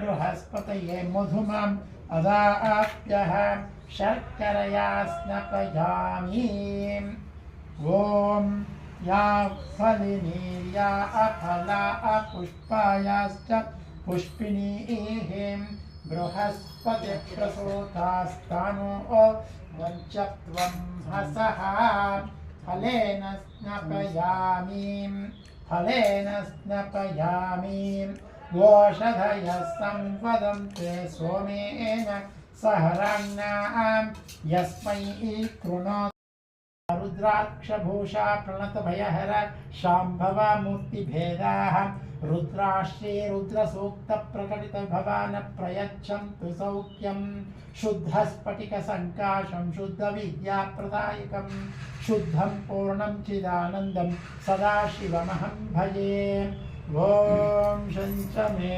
बृहस्पतये मधुमाम् अदाप्यः शर्करया स्नपयामि। ॐ या फलिनीर्या अफला अपुष्पायाश्च पुष्पिणीः बृहस्पतिप्रसूतास्तानो वञ्चत्वं हसः फलेन स्नपयामि गोषधयः संवदन्ते सोमेन सहराण्णां यस्मै कृणोतु रुद्राक्षभूषा प्रणतभयहर शाम्भवा मूर्तिभेदाः रुद्राश्री रुद्रसूक्तप्रकटितभवान् प्रयच्छन्तु सौख्यं शुद्धस्फटिकसङ्काशं शुद्धविद्याप्रदायकं शुद्धं पूर्णं चिदानन्दं सदाशिवमहं भजे। ॐ शं च मे